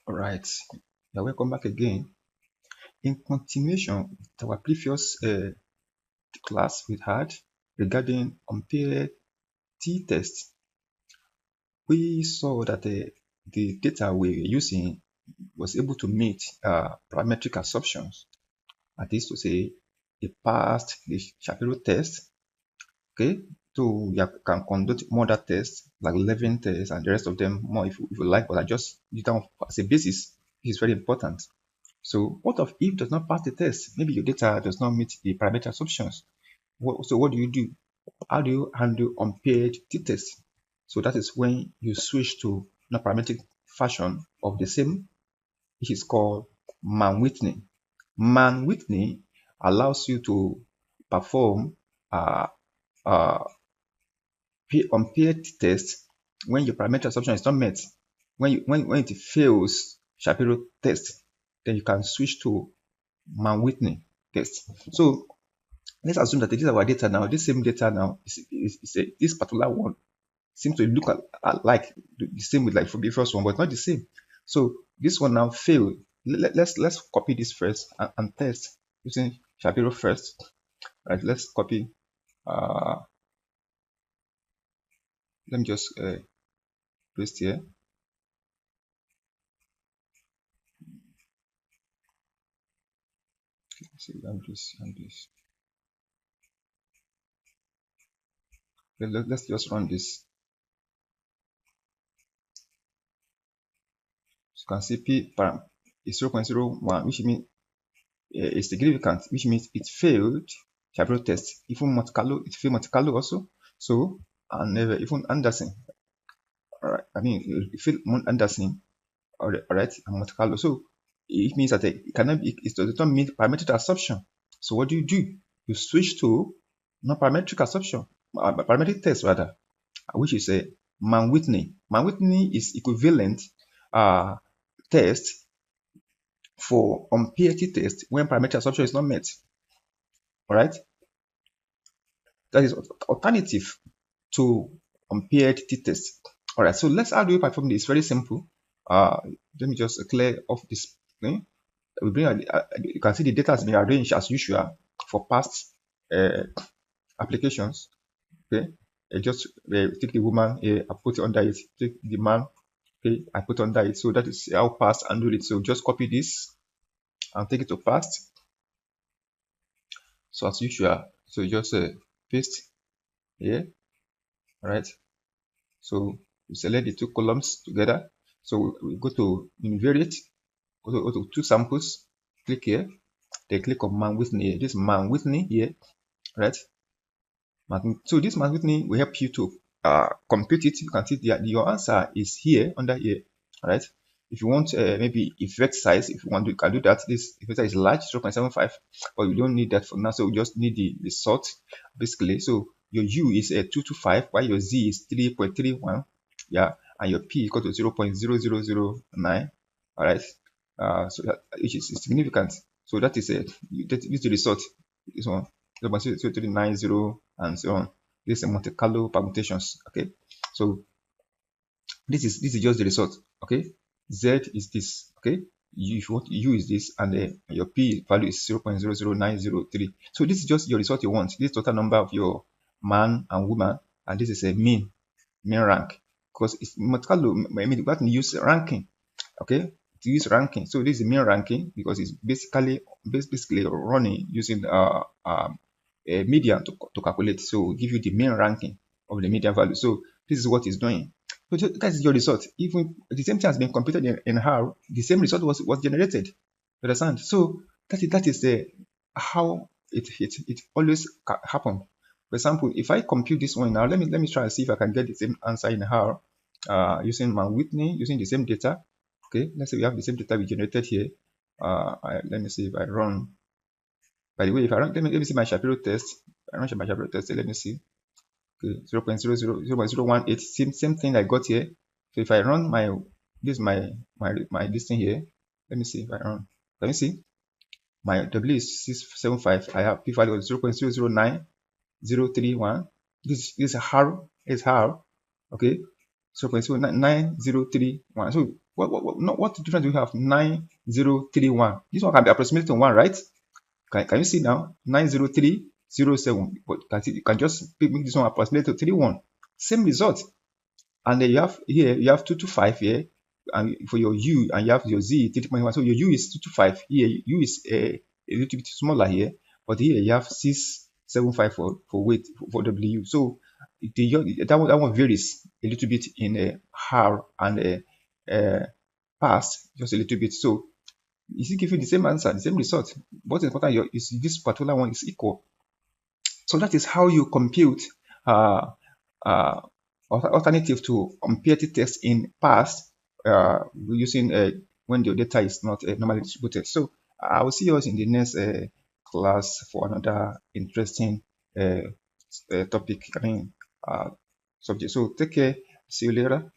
All right, welcome back again. In continuation with our previous class we had regarding unpaired t-test, we saw that the data we were using was able to meet parametric assumptions. That is to say, it passed the Shapiro test. Okay, so you can conduct more other tests like Levin tests and the rest of them more if you like, but I just use that as a basis. It is very important. So what if does not pass the test? Maybe your data does not meet the parameter assumptions. So what do? How do you handle unpaired t-test? So that is when you switch to non-parametric fashion of the same, which is called Mann-Whitney. Mann-Whitney allows you to perform unpaired t-test when your parameter assumption is not met. When it fails Shapiro test, then you can switch to Mann-Whitney test. So let's assume that this is our data now. This same data now this particular one seems to look like the same with like from the first one, but not the same. So this one now failed. Let's copy this first and test using Shapiro first. Right, let's copy. Let me just paste here. See, I'm this. Let's just run this. So you can see P param is 0.01, which means is significant, which means it failed Shapiro test. Even Monte Carlo, it failed Monte Carlo also. So and even Anderson. All right, I mean it failed Anderson. All right, and Monte Carlo. So it means that it cannot be. It does not meet parametric assumption. So what do? You switch to non-parametric assumption, parametric test rather, which is a Mann-Whitney. Mann-Whitney is equivalent test for unpaired t-test when parametric assumption is not met. All right, that is alternative to unpaired t-test. All right, so how do we perform this? Very simple. Let me just clear off this thing. We bring you can see the data has been arranged as usual for past applications. Okay, I just take the woman, I put it under it. Take the man, okay, I put under it. So that is how past and do it. So just copy this and take it to past. So as usual, so you just paste here. All right. So we select the two columns together. So we go to invariant, go to two samples, click here, then click on Mann-Whitney. This Mann-Whitney here, right? So this Mann-Whitney will help you to compute it. You can see your answer is here under here, right? If you want maybe effect size, if you want to, you can do that. This effect size is large, 0.75, but you don't need that for now. So we just need the result basically. So your U is 225, while your Z is 3.31, yeah, and your P equal to 0.0009. All right, so that which is significant. So that is this is the result. This one 0.0390 and so on. This is Monte Carlo permutations. Okay, so this is just the result. Okay, Z is this. Okay, U is this, and your P value is 0.00903. So this is just your result you want. This total number of your man and woman, and this is a mean rank, because it's Monte Carlo. I mean, we have to use ranking. Okay, to use ranking. So this is mean ranking because it's basically running using a median to calculate. So give you the mean ranking of the median value. So this is what it's doing. So that is your result. Even the same thing has been computed in how the same result was generated. You understand? So that is how it always happen. For example, if I compute this one now, let me try and see if I can get the same answer in how using Mann-Whitney, using the same data. Okay, let's say we have the same data we generated here. Let me see if I run. By the way, if I run, let me see my Shapiro test. I run my Shapiro test. Let me see. Okay, 0.018, same thing I got here. So if I run this thing here, let me see if I run. Let me see. My W is 675. I have P value of 0.009031. This is how. Okay, 0.09031. So what difference do we have? 9031. This one can be approximated to 1, right? Can you see now? 90307. But you can just make this one approximate to 31. Same result. And then you have here, you have 225 here, and for your U, and you have your Z 3.1. So your U is 225 here. U is a little bit smaller here, but here you have 675 for weight for W. So that one varies a little bit in R and pass just a little bit. So is it giving the same answer, the same result? What's important is this particular one is equal. So that is how you compute alternative to unpaired test in past using when the data is not normally distributed. So I will see us in the next class for another interesting topic, subject. So take care. See you later.